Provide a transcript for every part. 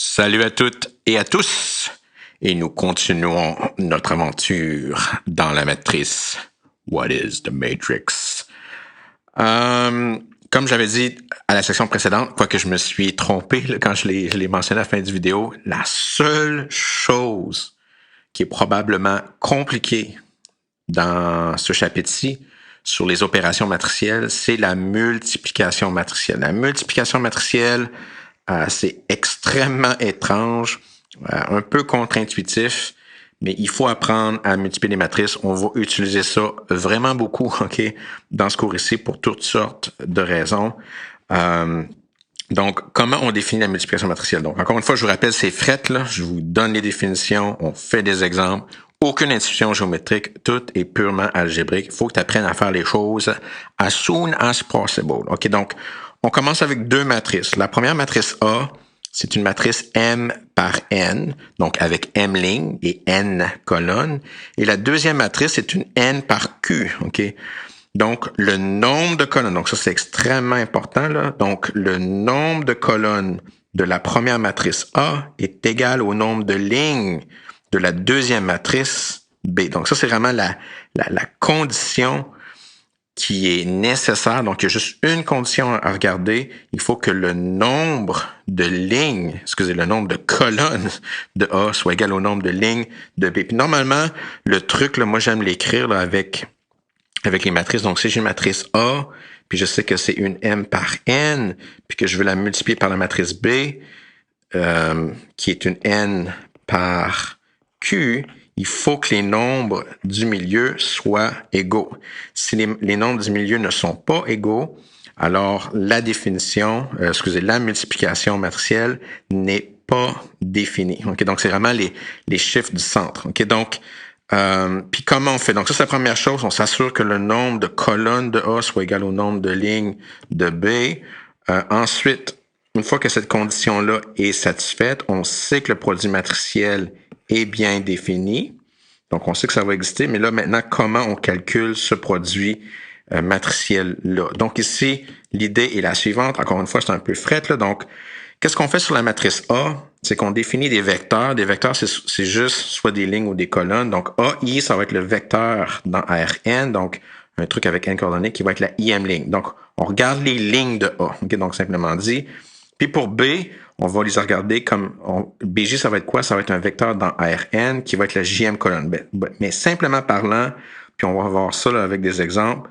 Salut à toutes et à tous, et nous continuons notre aventure dans la matrice. What is the Matrix? Comme j'avais dit à la section précédente, quoique je me suis trompé quand je l'ai mentionné à la fin du vidéo, la seule chose qui est probablement compliquée dans ce chapitre-ci sur les opérations matricielles, c'est la multiplication matricielle. La multiplication matricielle, c'est extrêmement étrange, un peu contre-intuitif, mais il faut apprendre à multiplier les matrices. On va utiliser ça vraiment beaucoup, ok, dans ce cours ici pour toutes sortes de raisons. Donc, comment on définit la multiplication matricielle? Donc, encore une fois, je vous rappelle, c'est FRET, là. Je vous donne les définitions, on fait des exemples. Aucune intuition géométrique, tout est purement algébrique. Il faut que tu apprennes à faire les choses as soon as possible. OK, donc, on commence avec deux matrices. La première matrice A, c'est une matrice M par N, donc avec M lignes et N colonnes. Et la deuxième matrice, c'est une N par Q, OK? Donc, le nombre de colonnes, donc ça c'est extrêmement important, là. Donc, le nombre de colonnes de la première matrice A est égal au nombre de lignes de la deuxième matrice B. Donc, ça c'est vraiment la condition qui est nécessaire. Donc, il y a juste une condition à regarder. Il faut que le nombre de lignes, le nombre de colonnes de A soit égal au nombre de lignes de B. Puis normalement, le truc, là, moi j'aime l'écrire là, avec les matrices. Donc, si j'ai une matrice A, puis je sais que c'est une M par N, puis que je veux la multiplier par la matrice B, qui est une N par Q, il faut que les nombres du milieu soient égaux. Si les nombres du milieu ne sont pas égaux, alors la multiplication matricielle n'est pas définie. Okay? Donc, c'est vraiment les chiffres du centre. Okay? Donc, puis comment on fait? Donc ça, c'est la première chose. On s'assure que le nombre de colonnes de A soit égal au nombre de lignes de B. Ensuite, une fois que cette condition-là est satisfaite, on sait que le produit matriciel est bien défini. Donc, on sait que ça va exister. Mais là, maintenant, comment on calcule ce produit matriciel-là? Donc ici, l'idée est la suivante. Encore une fois, c'est un peu fret, là. Donc, qu'est-ce qu'on fait sur la matrice A? C'est qu'on définit des vecteurs. Des vecteurs, c'est juste soit des lignes ou des colonnes. Donc, AI, ça va être le vecteur dans Rn. Donc, un truc avec n coordonnées qui va être la IM ligne. Donc, on regarde les lignes de A. Okay? Donc, simplement dit. Puis pour B, on va les regarder comme... BJ, ça va être quoi? Ça va être un vecteur dans Rn qui va être la JM colonne. Mais simplement parlant, puis on va voir ça là, avec des exemples.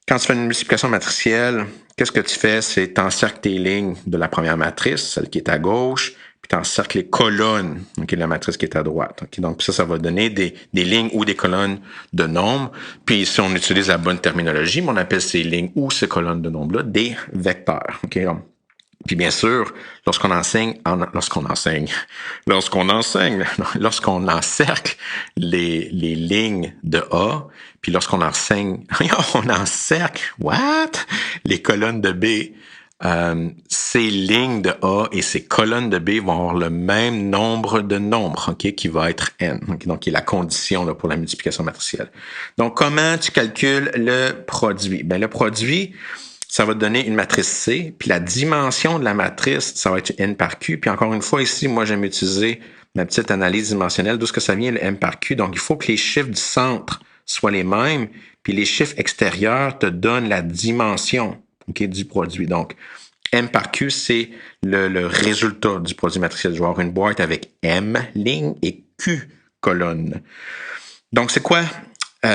Quand tu fais une multiplication matricielle, qu'est-ce que tu fais? C'est tu encercles tes lignes de la première matrice, celle qui est à gauche, puis tu encercles les colonnes de la matrice qui est à droite. Okay? Donc, ça va donner des lignes ou des colonnes de nombres. Puis, si on utilise la bonne terminologie, on appelle ces lignes ou ces colonnes de nombres-là des vecteurs. Okay? Puis bien sûr, lorsqu'on encercle les lignes de A, puis lorsqu'on on encercle, les colonnes de B, ces lignes de A et ces colonnes de B vont avoir le même nombre de nombres, okay, qui va être N, okay, donc qui est la condition là, pour la multiplication matricielle. Donc, comment tu calcules le produit? Ben, le produit, ça va te donner une matrice C, puis la dimension de la matrice, ça va être N par Q. Puis encore une fois, ici, moi, j'aime utiliser ma petite analyse dimensionnelle. D'où est-ce que ça vient, le M par Q? Donc, il faut que les chiffres du centre soient les mêmes, puis les chiffres extérieurs te donnent la dimension, okay, du produit. Donc, M par Q, c'est le résultat du produit matriciel. Je vais avoir une boîte avec M ligne et Q colonne. Donc, c'est quoi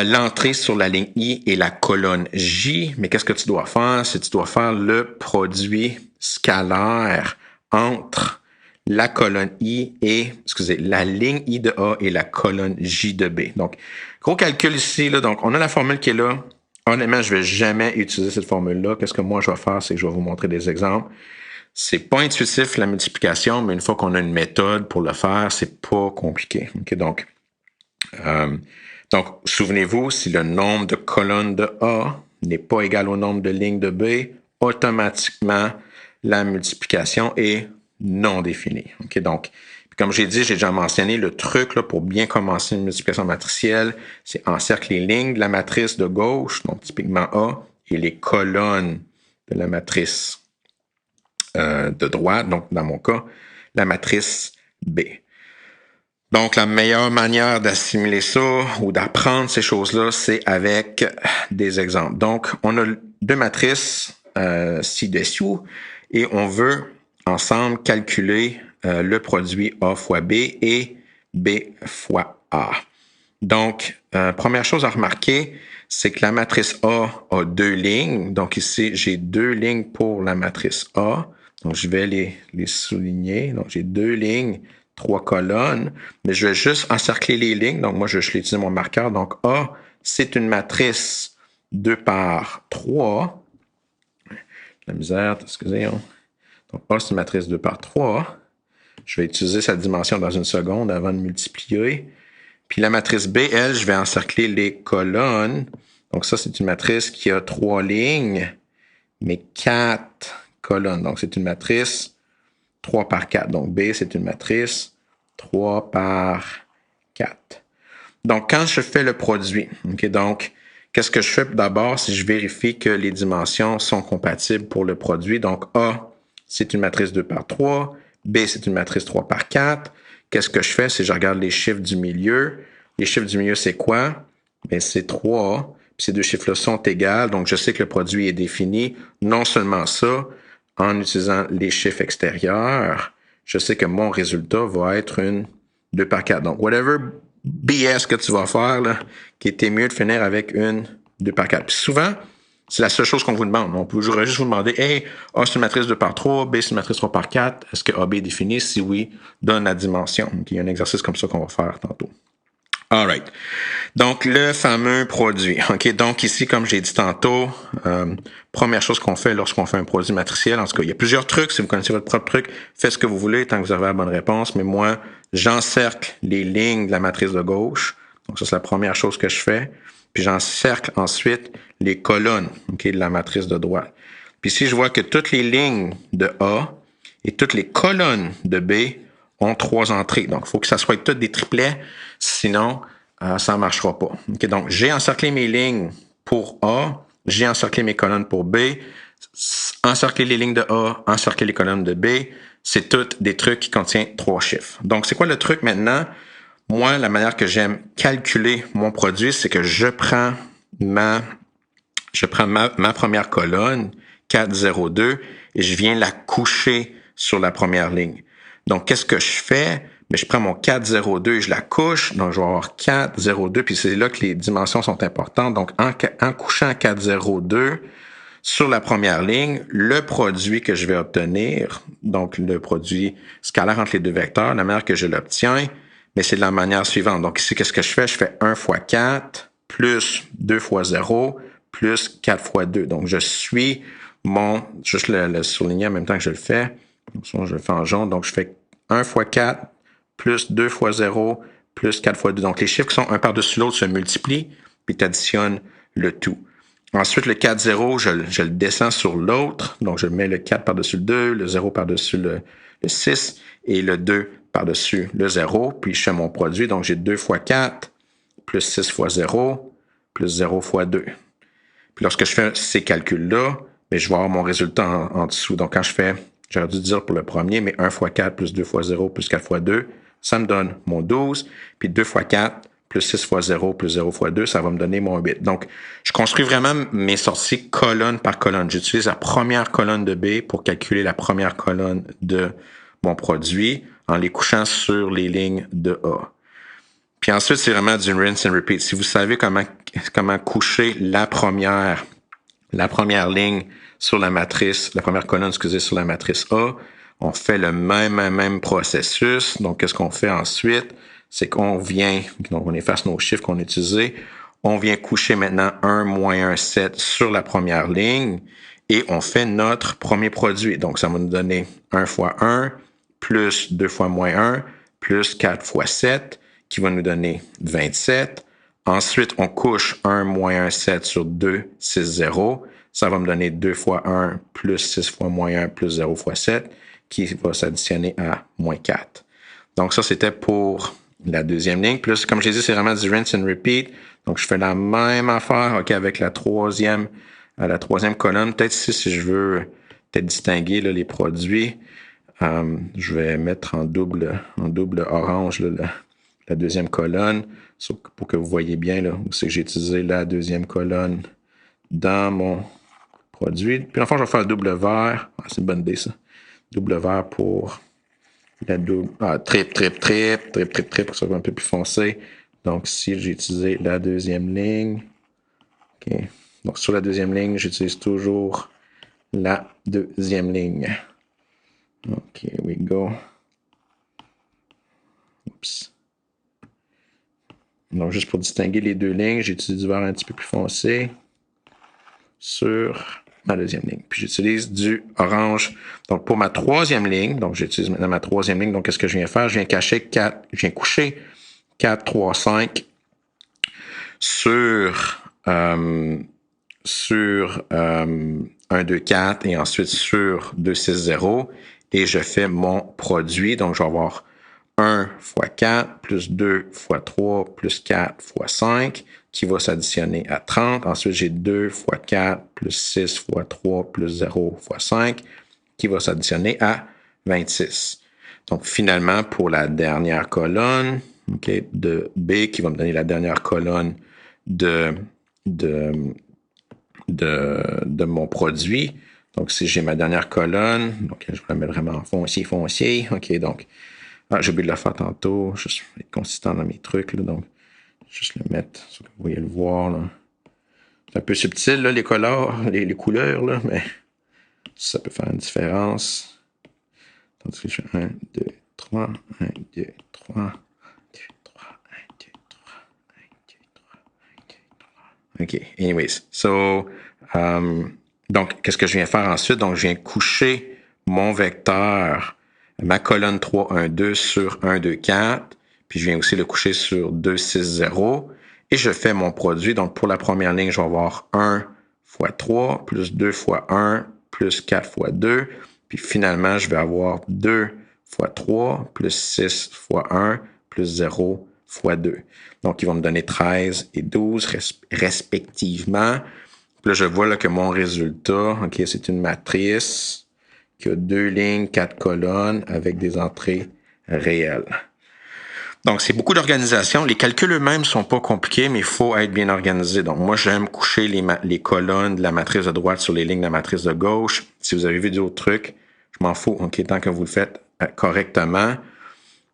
l'entrée sur la ligne I et la colonne J? Mais qu'est-ce que tu dois faire? C'est que tu dois faire le produit scalaire entre la colonne I et, la ligne I de A et la colonne J de B. Donc, gros calcul ici, là. Donc, on a la formule qui est là. Honnêtement, je vais jamais utiliser cette formule-là. Qu'est-ce que moi je vais faire? C'est que je vais vous montrer des exemples. C'est pas intuitif la multiplication, mais une fois qu'on a une méthode pour le faire, c'est pas compliqué. Okay? Donc, souvenez-vous, si le nombre de colonnes de A n'est pas égal au nombre de lignes de B, automatiquement, la multiplication est non définie. Okay? Donc, comme j'ai dit, j'ai déjà mentionné le truc là, pour bien commencer une multiplication matricielle, c'est encercler les lignes de la matrice de gauche, donc typiquement A, et les colonnes de la matrice de droite, donc dans mon cas, la matrice B. Donc, la meilleure manière d'assimiler ça ou d'apprendre ces choses-là, c'est avec des exemples. Donc, on a deux matrices ci-dessous et on veut ensemble calculer le produit A fois B et B fois A. Donc, première chose à remarquer, c'est que la matrice A a deux lignes. Donc ici, j'ai deux lignes pour la matrice A. Donc, je vais les souligner. Donc, j'ai deux lignes, trois colonnes, mais je vais juste encercler les lignes. Donc, moi, je vais utiliser mon marqueur. Donc, A, c'est une matrice 2 par 3. La misère, excusez. Hein? Donc, A, c'est une matrice 2 par 3. Je vais utiliser sa dimension dans une seconde avant de multiplier. Puis la matrice B, elle, je vais encercler les colonnes. Donc ça, c'est une matrice qui a 3 lignes, mais 4 colonnes. Donc c'est une matrice 3 par 4. Donc B, c'est une matrice 3 par 4. Donc quand je fais le produit, donc qu'est-ce que je fais d'abord si je vérifie que les dimensions sont compatibles pour le produit? Donc A, c'est une matrice 2 par 3. B, c'est une matrice 3 par 4. Qu'est-ce que je fais? C'est que je regarde les chiffres du milieu. Les chiffres du milieu, c'est quoi? Bien, c'est 3. Puis ces deux chiffres-là sont égaux. Donc, je sais que le produit est défini. Non seulement ça, en utilisant les chiffres extérieurs, je sais que mon résultat va être une 2 par 4. Donc, whatever BS que tu vas faire, là, qui était mieux de finir avec une 2 par 4. Puis souvent, c'est la seule chose qu'on vous demande. On peut juste vous demander, hey, A, c'est une matrice 2 par 3, B, c'est une matrice 3 par 4. Est-ce que AB est défini? Si oui, donne la dimension. Donc, il y a un exercice comme ça qu'on va faire tantôt. All right. Donc, le fameux produit. OK, donc ici, comme j'ai dit tantôt, première chose qu'on fait lorsqu'on fait un produit matriciel, en tout cas, il y a plusieurs trucs. Si vous connaissez votre propre truc, faites ce que vous voulez tant que vous avez la bonne réponse. Mais moi, j'encercle les lignes de la matrice de gauche. Donc, ça, c'est la première chose que je fais. Puis j'encercle ensuite les colonnes, de la matrice de droite. Puis si je vois que toutes les lignes de A et toutes les colonnes de B ont 3 entrées. Donc, il faut que ça soit toutes des triplets, sinon, ça ne marchera pas. Donc, j'ai encerclé mes lignes pour A, j'ai encerclé mes colonnes pour B, encercler les lignes de A, encercler les colonnes de B, c'est toutes des trucs qui contiennent 3 chiffres. Donc, c'est quoi le truc maintenant? Moi, la manière que j'aime calculer mon produit, c'est que je prends ma première colonne, 402, et je viens la coucher sur la première ligne. Donc, qu'est-ce que je fais? Mais je prends mon 402 et je la couche. Donc, je vais avoir 402, puis c'est là que les dimensions sont importantes. Donc, en couchant 402 sur la première ligne, le produit que je vais obtenir, donc le produit scalaire entre les deux vecteurs, la manière que je l'obtiens, mais c'est de la manière suivante. Donc ici, qu'est-ce que je fais? Je fais 1 fois 4 plus 2 fois 0 plus 4 fois 2. Donc, je suis juste le souligner en même temps que je le fais. Je le fais en jaune. Donc, je fais 1 fois 4 plus 2 fois 0 plus 4 fois 2. Donc, les chiffres qui sont un par-dessus l'autre se multiplient, puis tu additionnes le tout. Ensuite, le 4, 0, je le descends sur l'autre. Donc, je mets le 4 par-dessus le 2, le 0 par-dessus le 6 et le 2 par-dessus le 0. Puis, je fais mon produit. Donc, j'ai 2 fois 4 plus 6 fois 0 plus 0 fois 2. Puis, lorsque je fais ces calculs-là, je vais avoir mon résultat en dessous. Donc, quand je fais, j'aurais dû dire pour le premier, mais 1 fois 4 plus 2 fois 0 plus 4 fois 2, ça me donne mon 12. Puis, 2 fois 4 plus 6 fois 0 plus 0 fois 2, ça va me donner mon 8. Donc, je construis vraiment mes sorties colonne par colonne. J'utilise la première colonne de B pour calculer la première colonne de mon produit en les couchant sur les lignes de A. Puis ensuite, c'est vraiment du rinse and repeat. Si vous savez comment coucher la première ligne sur la matrice, la première colonne, sur la matrice A, on fait le même processus. Donc, qu'est-ce qu'on fait ensuite? C'est qu'on vient, donc on efface nos chiffres qu'on a utilisés, on vient coucher maintenant 1 moins 1, 7 sur la première ligne et on fait notre premier produit. Donc, ça va nous donner 1 fois 1 plus 2 fois moins 1 plus 4 fois 7 qui va nous donner 27. Ensuite, on couche 1 moins 1, 7 sur 2, 6, 0. Ça va me donner 2 fois 1 plus 6 fois moins 1 plus 0 fois 7 qui va s'additionner à moins 4. Donc, ça, c'était pour la deuxième ligne. Plus, comme je l'ai dit, c'est vraiment du rinse and repeat. Donc, je fais la même affaire avec la troisième colonne. Peut-être ici, si je veux peut-être distinguer là, les produits. Je vais mettre en double orange là, la deuxième colonne pour que vous voyez bien là, où c'est que j'ai utilisé la deuxième colonne dans mon produit. Puis enfin, je vais faire double vert. Ah, c'est une bonne idée ça. Double vert pour la double. Ah, trip, pour que ça soit un peu plus foncé. Donc, si j'ai utilisé la deuxième ligne. OK. Donc, sur la deuxième ligne, j'utilise toujours la deuxième ligne. OK, here we go. Oups. Donc, juste pour distinguer les deux lignes, j'utilise du vert un petit peu plus foncé sur ma deuxième ligne. Puis, j'utilise du orange. Donc, pour ma troisième ligne, donc j'utilise maintenant ma troisième ligne. Donc, qu'est-ce que je viens faire? Je viens coucher 4, 3, 5 sur 1, 2, 4 et ensuite sur 2, 6, 0. Et je fais mon produit. Donc, je vais avoir 1 fois 4 plus 2 fois 3 plus 4 fois 5 qui va s'additionner à 30. Ensuite, j'ai 2 fois 4 plus 6 fois 3 plus 0 fois 5 qui va s'additionner à 26. Donc, finalement, pour la dernière colonne de B qui va me donner la dernière colonne de mon produit. Donc, si j'ai ma dernière colonne, donc je vais la mettre vraiment foncier. OK, donc, j'ai oublié de la faire tantôt. Juste être consistant dans mes trucs, là, donc, juste le mettre, so que vous voyez le voir, là. C'est un peu subtil, là, les couleurs, les couleurs, là, mais ça peut faire une différence. Tandis que je fais 1, 2, 3, 1, 2, 3, 1, 2, 3, 1, 2, 3, 1, 2, 3, 1, 2, 3. OK, anyways. So, donc, qu'est-ce que je viens faire ensuite? Donc, je viens coucher mon vecteur, ma colonne 3, 1, 2 sur 1, 2, 4. Puis, je viens aussi le coucher sur 2, 6, 0. Et je fais mon produit. Donc, pour la première ligne, je vais avoir 1 fois 3 plus 2 fois 1 plus 4 fois 2. Puis, finalement, je vais avoir 2 fois 3 plus 6 fois 1 plus 0 fois 2. Donc, ils vont me donner 13 et 12 respectivement. Puis là, je vois là, que mon résultat, OK, c'est une matrice qui a 2 lignes, 4 colonnes avec des entrées réelles. Donc, c'est beaucoup d'organisation. Les calculs eux-mêmes sont pas compliqués, mais il faut être bien organisé. Donc, moi, j'aime coucher les colonnes de la matrice de droite sur les lignes de la matrice de gauche. Si vous avez vu d'autres trucs, je m'en fous, OK, tant que vous le faites correctement.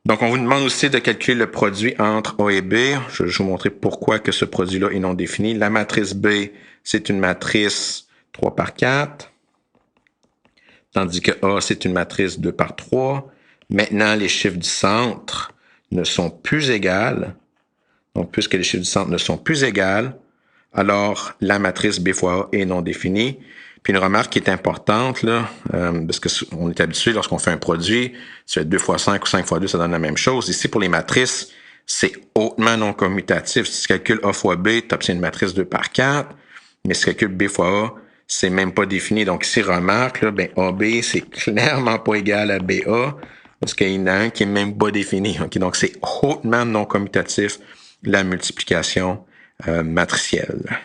Donc, on vous demande aussi de calculer le produit entre A et B. Je vais vous montrer pourquoi que ce produit-là est non défini. La matrice B, c'est une matrice 3 par 4, tandis que A, c'est une matrice 2 par 3. Maintenant, les chiffres du centre ne sont plus égales. Donc, puisque les chiffres du centre ne sont plus égales, alors la matrice B fois A est non définie. Puis une remarque qui est importante, là, parce qu'on est habitué lorsqu'on fait un produit, si c'est 2 fois 5 ou 5 fois 2, ça donne la même chose. Ici, pour les matrices, c'est hautement non commutatif. Si tu calcules A fois B, tu obtiens une matrice 2 par 4, mais si tu calcules B fois A, c'est même pas défini. Donc ici, remarque, là, ben AB, c'est clairement pas égal à BA, parce qu'il y en a un qui est même pas défini. Okay? Donc c'est hautement non commutatif, la multiplication matricielle.